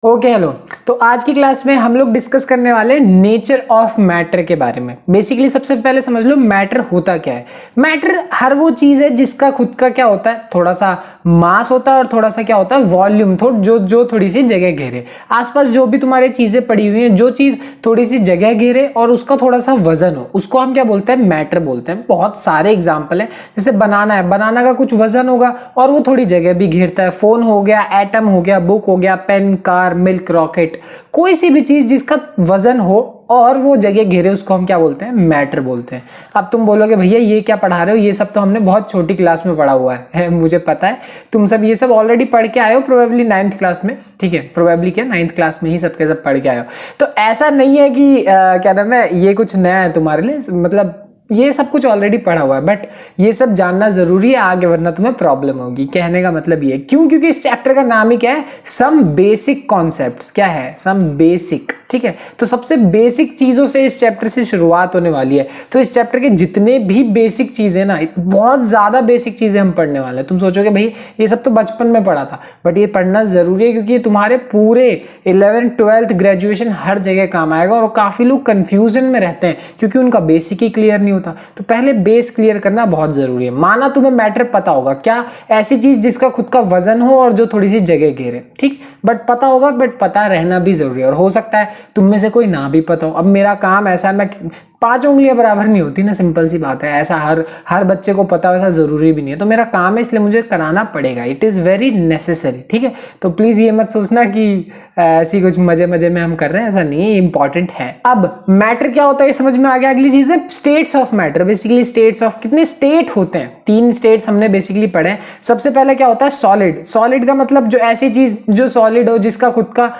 Okay hello. तो आज की क्लास में हम लोग डिस्कस करने वाले हैं नेचर ऑफ मैटर के बारे में। बेसिकली सबसे पहले समझ लो मैटर होता क्या है। मैटर हर वो चीज है जिसका खुद का क्या होता है, थोड़ा सा मास होता है और थोड़ा सा क्या होता है, वॉल्यूम, जो थोड़ी सी जगह घेरे। आसपास जो भी तुम्हारे चीजें पड़ी हुई हैं, जो चीज थोड़ी सी जगह घेरे और उसका थोड़ा सा वजन हो, उसको हम क्या बोलते हैं, मैटर बोलते हैं। बहुत सारे एग्जाम्पल है, जैसे बनाना है, बनाना का कुछ वजन होगा और वो थोड़ी जगह भी घेरता है। फोन हो गया, एटम हो गया, बुक हो गया, पेन, कार, मिल्क, रॉकेट, कोई सी भी चीज जिसका वजन हो और वो जगह घेरे, उसको हम क्या बोलते हैं, मैटर बोलते हैं। अब तुम बोलोगे भैया ये क्या पढ़ा रहे हो, ये सब तो हमने बहुत छोटी क्लास में पढ़ा हुआ है मुझे पता है तुम सब ये सब ऑलरेडी पढ़ के आए हो, प्रोबेबली 9th क्लास में। ठीक है, प्रोबेबली क्या 9th क्लास में ही सबके सब पढ़ के आए हो। तो ऐसा नहीं है कि क्या नाम है, ये कुछ नया है तुम्हारे लिए, मतलब ये सब कुछ ऑलरेडी पढ़ा हुआ है, बट ये सब जानना जरूरी है आगे, वरना तुम्हें प्रॉब्लम होगी। कहने का मतलब ये क्यों, क्योंकि इस चैप्टर का नाम ही क्या है, सम बेसिक कॉन्सेप्ट्स। क्या है, सम बेसिक। ठीक है, तो सबसे बेसिक चीजों से इस चैप्टर से शुरुआत होने वाली है। तो इस चैप्टर के जितने भी बेसिक चीजें ना, बहुत ज्यादा बेसिक चीजें हम पढ़ने वाले हैं। तुम सोचोगे भाई ये सब तो बचपन में पढ़ा था, बट ये पढ़ना जरूरी है क्योंकि ये तुम्हारे पूरे 11th 12th ग्रेजुएशन हर जगह काम आएगा। और काफी लोग कंफ्यूजन में रहते हैं क्योंकि उनका बेसिक ही क्लियर नहीं होता। तो पहले बेस क्लियर करना बहुत जरूरी है। माना तुम्हें मैटर पता होगा, क्या, ऐसी चीज जिसका खुद का वजन हो और जो थोड़ी सी जगह घेरे, ठीक, बट पता होगा, बट पता रहना भी जरूरी है। और हो सकता है तुम में से कोई ना भी पता हो। अब मेरा काम ऐसा है, मैं 5 उंगलियां बराबर नहीं होती ना, सिंपल सी बात है। ऐसा हर बच्चे को पता हो ऐसा जरूरी भी नहीं है। तो मेरा काम है, इसलिए मुझे कराना पड़ेगा। It is very necessary. ठीक है, तो प्लीज ये मत सोचना कि ऐसी कुछ मजे मजे में हम कर रहे हैं, ऐसा नहीं है, इंपॉर्टेंट है। अब मैटर क्या होता है ये समझ में आ गया। अगली चीज है states of matter. Basically states of, कितने स्टेट होते हैं, 3 स्टेट्स हमने बेसिकली पढ़े। सबसे पहले क्या होता है, सॉलिड। सॉलिड का मतलब जो ऐसी चीज जो सॉलिड हो, जिसका खुद का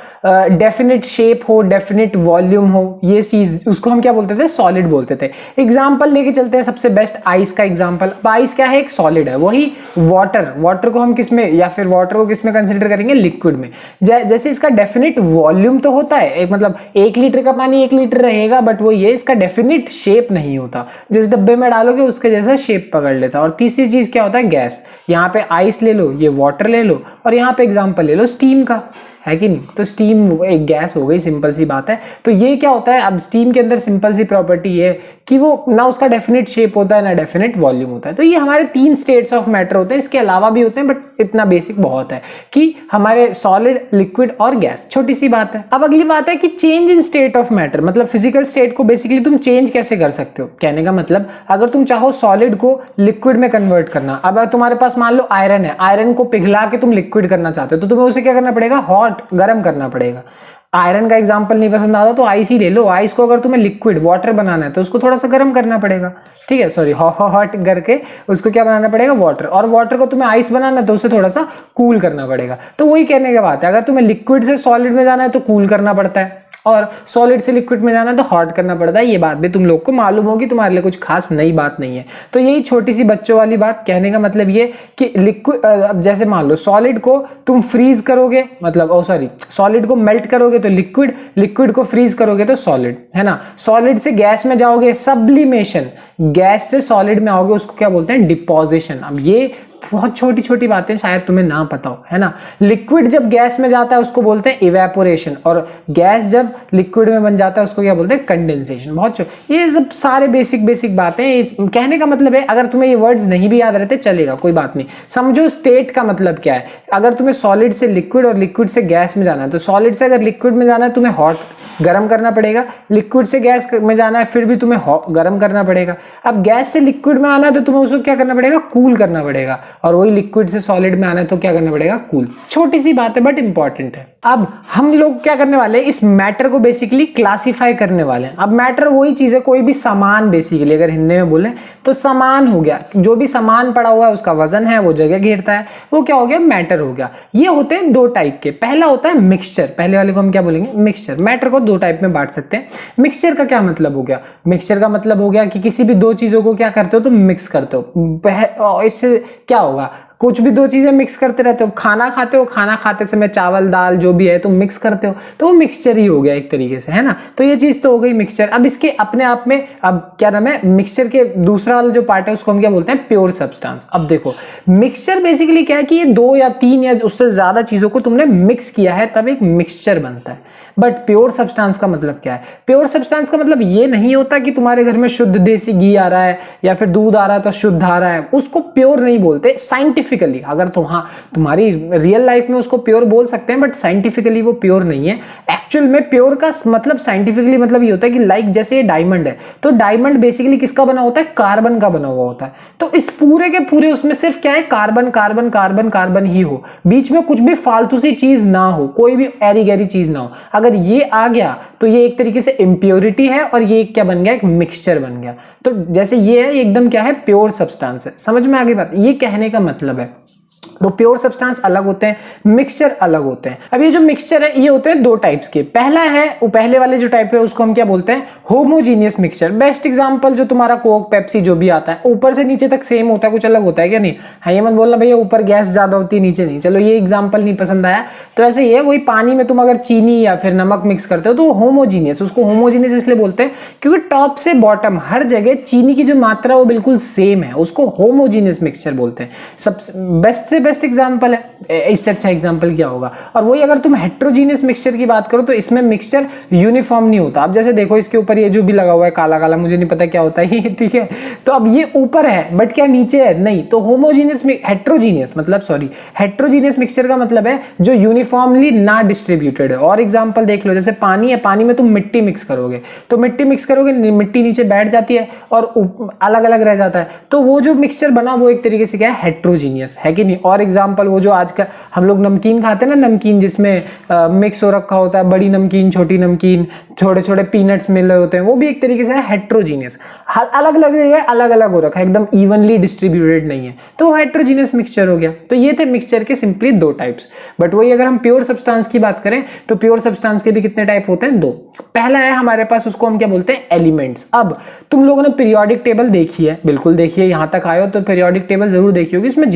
डेफिनेट शेप हो, डेफिनेट वॉल्यूम हो, ये चीज, उसको हम क्या बोलते थे, सॉलिड बोलते थे। एग्जाम्पल लेके चलते हैं, सबसे बेस्ट आइस का एग्जाम्पल। आइस क्या है, एक सॉलिड है। वही वाटर, वाटर को हम किस में, या फिर वाटर को किस में कंसिडर करेंगे, लिक्विड में। जैसे इसका डेफिनेट वॉल्यूम तो होता है, एक मतलब 1 लीटर का पानी 1 लीटर रहेगा, बट वो ये इसका डेफिनेट शेप नहीं होता। जिस डब्बे में डालोगे उसके जैसा शेप पकड़ लेता। और तीसरी चीज क्या होता है, गैस। यहाँ पे आइस ले लो, ये वाटर ले लो, और यहाँ पे एग्जाम्पल ले लो स्टीम का, है कि नहीं। तो स्टीम एक गैस हो गई, सिंपल सी बात है। तो ये क्या होता है, अब स्टीम के अंदर सिंपल सी प्रॉपर्टी है कि वो ना उसका डेफिनेट शेप होता है ना डेफिनेट वॉल्यूम होता है। तो ये हमारे 3 स्टेट्स ऑफ मैटर होते हैं। इसके अलावा भी होते हैं, बट इतना बेसिक बहुत है कि हमारे सॉलिड, लिक्विड और गैस। छोटी सी बात है। अब अगली बात है कि change in state of matter, मतलब फिजिकल स्टेट को बेसिकली तुम चेंज कैसे कर सकते हो। कहने का मतलब, अगर तुम चाहो सॉलिड को लिक्विड में कन्वर्ट करना, अब तुम्हारे पास मान लो आयरन है, आयरन को पिघला के तुम लिक्विड करना चाहते हो, तो तुम्हें उसे क्या करना पड़ेगा, हॉट, गर्म करना पड़ेगा। आयरन का एग्जांपल नहीं पसंद आता तो आइस ही ले लो। आइस को अगर तुम्हें लिक्विड वाटर बनाना है तो उसको थोड़ा सा गर्म करना पड़ेगा। ठीक है, सॉरी, हॉट करके उसको क्या बनाना पड़ेगा, वाटर। और वाटर को तुम्हें आइस बनाना है तो उसे थोड़ा सा कूल करना पड़ेगा। तो वही कहने की बात है, अगर तुम्हें लिक्विड से सॉलिड में जाना है तो कूल करना पड़ता है, और सॉलिड से लिक्विड में जाना है तो हॉट करना पड़ता है। ये बात भी तुम लोग को मालूम होगी, तुम्हारे लिए कुछ खास नई बात नहीं है। तो यही छोटी सी बच्चों वाली बात। कहने का मतलब ये कि लिक्विड, अब जैसे मान लो सॉलिड को तुम फ्रीज करोगे, मतलब सॉलिड को मेल्ट करोगे तो लिक्विड, लिक्विड को फ्रीज करोगे तो सॉलिड, है ना। सॉलिड से गैस में जाओगे, सब्लिमेशन। गैस से सॉलिड में आओगे, उसको क्या बोलते हैं, डिपोजिशन। अब ये बहुत छोटी छोटी बातें शायद तुम्हें ना पता हो, है ना। लिक्विड जब गैस में जाता है उसको बोलते हैं इवेपोरेशन, और गैस जब लिक्विड में बन जाता है उसको क्या बोलते हैं, कंडेंसेशन। बहुत ये सब सारे बेसिक बातें। कहने का मतलब है, अगर तुम्हें ये वर्ड्स नहीं भी याद रहते चलेगा, कोई बात नहीं। समझो स्टेट का मतलब क्या है। अगर तुम्हें सॉलिड से लिक्विड और लिक्विड से गैस में जाना है, तो सॉलिड से अगर लिक्विड में जाना है तुम्हें हॉट, गर्म करना पड़ेगा। लिक्विड से गैस में जाना है फिर भी तुम्हें गर्म करना पड़ेगा। अब गैस से लिक्विड में आना है तो तुम्हें उसको क्या करना पड़ेगा, कूल करना पड़ेगा। और वही लिक्विड से सॉलिड में आना है तो क्या करना पड़ेगा, कूल। छोटी सी बात है बट इंपॉर्टेंट है। अब हम लोग क्या करने वाले हैं, इस मैटर को बेसिकली क्लासिफाई करने वाले हैं। अब मैटर वही चीज है, कोई भी सामान, बेसिकली अगर हिंदी में बोले तो सामान हो गया। जो भी सामान पड़ा हुआ है उसका वजन है, वो जगह घेरता है, वो क्या हो गया, मैटर हो गया। ये होते हैं 2 टाइप के। पहला होता है मिक्सचर। पहले वाले को हम क्या बोलेंगे, मिक्सचर। मैटर को 2 टाइप में बांट सकते हैं। मिक्सचर का क्या मतलब हो गया, मिक्सचर का मतलब हो गया कि किसी भी 2 चीजों को क्या करते हो, तुम मिक्स करते हो। इससे क्या होगा, कुछ भी दो चीजें मिक्स करते रहते हो, खाना खाते हो, खाना खाते समय चावल दाल जो भी है तुम मिक्स करते हो, तो वो मिक्सचर ही हो गया एक तरीके से, है ना। तो ये चीज तो हो गई मिक्सचर। अब इसके अपने आप में अब क्या नाम है, मिक्सचर के दूसरा वाला जो पार्ट है उसको हम क्या बोलते हैं, प्योर सब्सटेंस। अब देखो मिक्सचर बेसिकली क्या है कि ये 2 या 3 या उससे ज्यादा चीजों को तुमने मिक्स किया है तब एक मिक्सचर बनता है। बट प्योर सब्सटेंस का मतलब क्या है, प्योर सब्सटेंस का मतलब ये नहीं होता कि तुम्हारे घर में शुद्ध देसी घी आ रहा है या फिर दूध आ रहा है तो शुद्ध आ रहा है, उसको प्योर नहीं बोलते साइंटिफिकली। अगर तुम्हारी रियल लाइफ में उसको प्योर बोल सकते हैं, बट साइंटिफिकली वो प्योर नहीं है। एक्चुअल में प्योर का मतलब साइंटिफिकली मतलब ये होता है कि लाइक जैसे ये डायमंड है, तो डायमंड बेसिकली किसका बना होता है, कार्बन का बना हुआ होता है। तो इस पूरे के पूरे उसमें सिर्फ क्या है, कार्बन कार्बन कार्बन कार्बन ही हो, बीच में कुछ भी फालतू सी चीज ना हो, कोई भी एरी गैरी चीज ना हो। अगर ये आ गया तो ये एक तरीके से इम्प्योरिटी है और ये क्या बन गया, एक मिक्सचर बन गया। तो जैसे ये है एकदम क्या है, प्योर सब्सटेंस है। समझ में आ गई बात, ये कहने का मतलब है। तो प्योर सब्सटेंस अलग होते हैं, मिक्सचर अलग होते हैं। अब ये जो मिक्सचर है ये होते हैं 2 टाइप्स के। पहला है, वो पहले वाले जो टाइप है उसको हम क्या बोलते हैं, होमोजीनियस मिक्सचर। बेस्ट एग्जांपल जो तुम्हारा कोक पेप्सी जो भी आता है, ऊपर से नीचे तक सेम होता है, कुछ अलग होता है क्या, नहीं। हाँ ये मत बोलना भैया ऊपर गैस ज्यादा होती है नीचे नहीं, चलो ये एग्जाम्पल नहीं पसंद आया। तो ऐसे ही है, वही पानी में तुम अगर चीनी या फिर नमक मिक्स करते हो तो होमोजीनियस, उसको होमोजीनियस इसलिए बोलते हैं क्योंकि टॉप से बॉटम हर जगह चीनी की जो मात्रा वो बिल्कुल सेम है, उसको होमोजीनियस मिक्सचर बोलते हैं। सब बेस्ट से बेस्ट एग्जाम्पल है, इससे अच्छा एग्जाम्पल क्या होगा। और वही अगर तुम हेट्रोजीनियस मिक्सचर की बात करो तो इसमें मिक्सचर यूनिफॉर्म नहीं होता। अब जैसे देखो इसके ऊपर ये जो भी लगा हुआ है काला काला, मुझे नहीं पता क्या होता है ये, ठीक है। तो अब ये ऊपर है बट क्या नीचे है, नहीं। तो होमोजीनियस हेट्रोजीनियस मतलब सॉरी हेट्रोजीनियस मिक्सचर का मतलब है जो यूनिफॉर्मली ना डिस्ट्रीब्यूटेड है। और एग्जाम्पल देख लो, जैसे पानी है, पानी में तुम मिट्टी मिक्स करोगे तो मिट्टी मिक्स करोगे, मिट्टी नीचे बैठ जाती है और अलग अलग रह जाता है, तो वो जो मिक्सचर बना वो एक तरीके से क्या है, हेट्रोजीनियस है कि नहीं। और एग्जाम्पल वो जो आज का हम लोग नमकीन खाते हैं ना, नमकीन जिसमें मिक्स हो रखा होता है, बड़ी नमकीन छोटी नमकीन, छोटे छोटे पीनट्स मिल रहे होते हैं, वो भी एक तरीके से है हेट्रोजीनियस। अलग अलग जगह अलग अलग हो रखा है, एकदम इवनली डिस्ट्रीब्यूटेड नहीं है, तो वो हेट्रोजीनियस मिक्सचर हो गया। तो ये थे मिक्सचर के सिंपली 2 टाइप्स। बट वही अगर हम प्योर सब्सटेंस की बात करें तो प्योर सब्सटेंस के भी कितने टाइप होते हैं, 2। पहला है हमारे पास, उसको हम क्या बोलते हैं, एलिमेंट्स। अब तुम लोगों ने पीरियोडिक टेबल देखी है, बिल्कुल देखिए, यहां तक आए हो तो पीरियोडिक टेबल जरूर देखी होगी। इसमें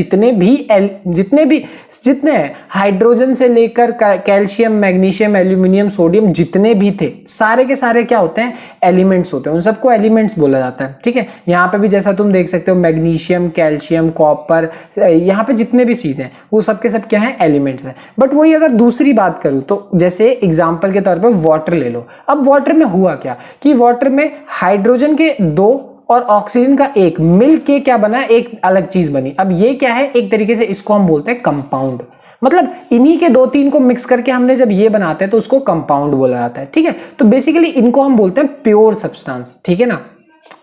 जितने हाइड्रोजन से लेकर कैल्शियम मैग्नीशियम एल्यूमिनियम सोडियम जितने भी थे, सारे के सारे क्या होते हैं, एलिमेंट्स होते हैं। उन सबको एलिमेंट्स बोला जाता है, ठीक है। यहाँ पे भी जैसा तुम देख सकते हो मैग्नीशियम कैल्शियम कॉपर, यहाँ पे जितने भी चीजें वो सब के सब क्या है, एलिमेंट्स है। बट वही अगर दूसरी बात करूं तो जैसे एग्जाम्पल के तौर पर वाटर ले लो। अब वाटर में हुआ क्या कि वाटर में हाइड्रोजन के 2 और ऑक्सीजन का 1 मिल के क्या बना, एक अलग चीज बनी। अब ये क्या है, एक तरीके से इसको हम बोलते हैं कंपाउंड। मतलब इन्हीं के 2-3 को मिक्स करके हमने जब ये बनाते हैं तो उसको कंपाउंड बोला जाता है, ठीक है। तो बेसिकली इनको हम बोलते हैं प्योर सब्सटेंस, ठीक है ना।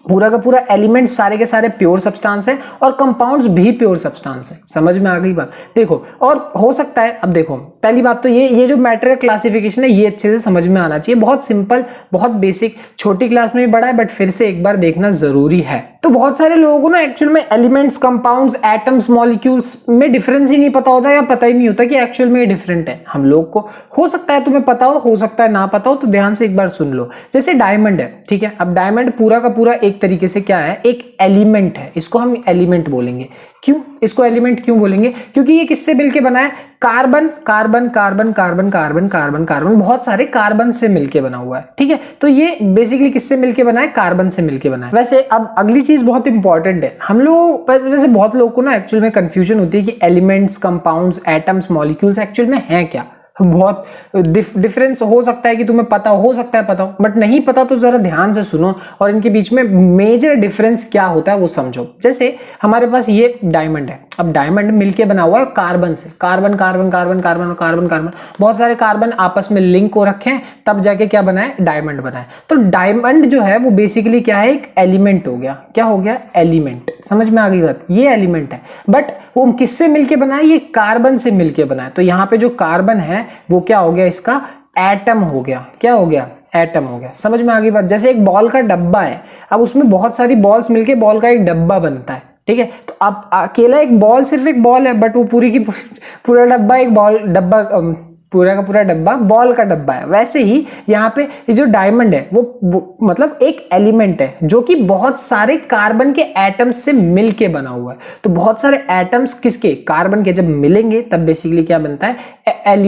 पूरा का पूरा एलिमेंट सारे के सारे प्योर सब्सटेंस है और कंपाउंड्स भी प्योर सब्सटेंस है। समझ में आ गई बात। देखो और हो सकता है, अब देखो पहली बात तो ये जो मैटर का क्लासिफिकेशन है ये अच्छे से समझ में आना चाहिए। बहुत सिंपल, बहुत बेसिक, छोटी क्लास में भी बड़ा है बट फिर से एक बार देखना जरूरी है। तो बहुत सारे लोगों को ना एक्चुअल में एलिमेंट्स, कंपाउंड्स, एटम्स, मॉलिक्यूल्स में डिफरेंस ही नहीं पता होता या पता ही नहीं होता कि एक्चुअल में ये डिफरेंट है। हम लोग को हो सकता है तुम्हें पता हो सकता है ना पता हो, तो ध्यान से एक बार सुन लो। जैसे डायमंड है, ठीक है। अब डायमंड पूरा का पूरा एक तरीके से क्या है, एक एलिमेंट है। इसको हम एलिमेंट बोलेंगे। क्यों इसको एलिमेंट क्यों बोलेंगे, क्योंकि ये किससे मिलके बना है, carbon carbon carbon carbon carbon carbon carbon, बहुत सारे कार्बन से मिलके बना हुआ है, ठीक है। तो ये बेसिकली किससे मिलके बना है, कार्बन से मिलके बना है। वैसे अब अगली चीज बहुत इंपॉर्टेंट है, हम लोग वैसे बहुत लोगों को ना एक्चुअल में कंफ्यूजन होती है कि elements, compounds, atoms, molecules actual में हैं क्या। बहुत डिफरेंस हो सकता है कि तुम्हें पता हो सकता है पता हो, बट नहीं पता तो जरा ध्यान से सुनो और इनके बीच में मेजर डिफरेंस क्या होता है वो समझो। जैसे हमारे पास ये डायमंड है। अब डायमंड मिलके बना हुआ है कार्बन से, carbon carbon carbon carbon carbon carbon, बहुत सारे कार्बन आपस में लिंक हो रखे हैं, तब जाके क्या बना है, डायमंड बना है। तो डायमंड जो है वो बेसिकली क्या है, एक एलिमेंट हो गया। क्या हो गया, एलिमेंट। समझ में आ गई बात, ये एलिमेंट है। बट वो किससे मिलके बना है, ये कार्बन से मिलके बना है। तो यहाँ पे जो कार्बन है वो क्या हो गया, इसका एटम हो गया। क्या हो गया, एटम हो गया। समझ में आ गई बात। जैसे एक बॉल का डब्बा है, अब उसमें बहुत सारी बॉल्स मिलके बॉल का एक डब्बा बनता है, ठीक है। तो अब अकेला एक बॉल सिर्फ एक बॉल है, बट वो पूरी की पूरा डब्बा एक बॉल डब्बा पूरा का पूरा डब्बा बॉल का डब्बा है, वैसे ही यहाँ पे ये जो डायमंड है वो मतलब एक एलिमेंट है जो कि बहुत सारे कार्बन के एटम्स से मिलके बना हुआ है। तो बहुत सारे एटम्स किसके, कार्बन के, जब मिलेंगे तब बेसिकली क्या बनता है,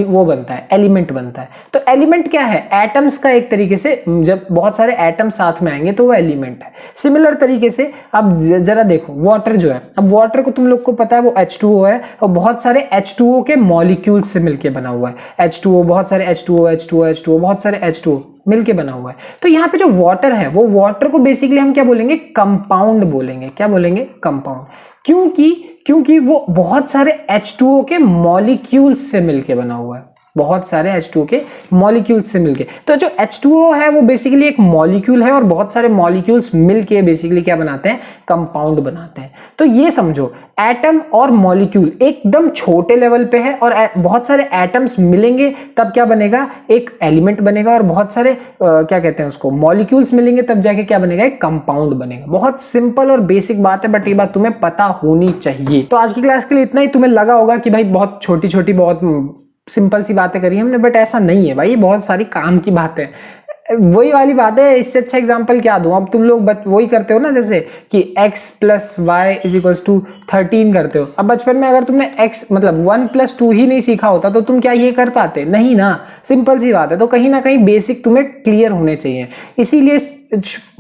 वो बनता है, एलिमेंट बनता है। तो एलिमेंट क्या है, एटम्स का एक तरीके से, जब बहुत सारे एटम साथ में आएंगे तो वो एलिमेंट है। सिमिलर तरीके से अब जरा देखो वाटर जो है, अब वाटर को तुम लोग को पता है वो H2O है और बहुत सारे H2O के मॉलिक्यूल्स से मिलके बना हुआ है। H2O, बहुत सारे H2O, बहुत सारे H2O मिलके बना हुआ है। तो यहाँ पे जो वाटर है वो वाटर को बेसिकली हम क्या बोलेंगे, कंपाउंड बोलेंगे। क्या बोलेंगे, कंपाउंड। क्योंकि वो बहुत सारे H2O के मॉलिक्यूल्स से मिलके बना हुआ है, बहुत सारे H2O के मॉलिक्यूल्स से मिलके। तो जो H2O है वो बेसिकली एक मॉलिक्यूल है और बहुत सारे मॉलिक्यूल्स मिलके बेसिकली क्या बनाते हैं, कंपाउंड बनाते हैं। तो ये समझो एटम और मॉलिक्यूल एकदम छोटे लेवल पे है और बहुत सारे एटम्स मिलेंगे तब क्या बनेगा, एक एलिमेंट बनेगा और बहुत सारे क्या कहते हैं उसको, मॉलिक्यूल्स मिलेंगे तब जाके क्या बनेगा, एक कंपाउंड बनेगा। बहुत सिंपल और बेसिक बात है, बट ये बात तुम्हें पता होनी चाहिए। तो आज की क्लास के लिए इतना ही। तुम्हें लगा होगा कि भाई बहुत छोटी छोटी बहुत सिंपल सी बातें करी हमने, बट ऐसा नहीं है भाई, बहुत सारी काम की बातें। वही वाली बात है, इससे अच्छा एग्जांपल क्या दूं। अब तुम लोग वही करते हो ना, जैसे कि x + y = 13 करते हो। अब बचपन में अगर तुमने x मतलब 1 + 2 ही नहीं सीखा होता तो तुम क्या ये कर पाते, नहीं ना। सिंपल सी बात है। तो कहीं ना कहीं बेसिक तुम्हें क्लियर होने चाहिए। इसीलिए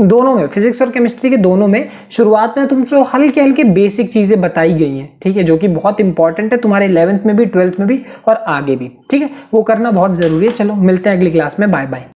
दोनों में, फिजिक्स और केमिस्ट्री के दोनों में, शुरुआत में तुमसे हल्के हल्के बेसिक चीजें बताई गई हैं, ठीक है, जो कि बहुत इंपॉर्टेंट है तुम्हारे 11th में भी, 12th में भी और आगे भी, ठीक है। वो करना बहुत जरूरी है। चलो मिलते हैं अगली क्लास में, बाय बाय।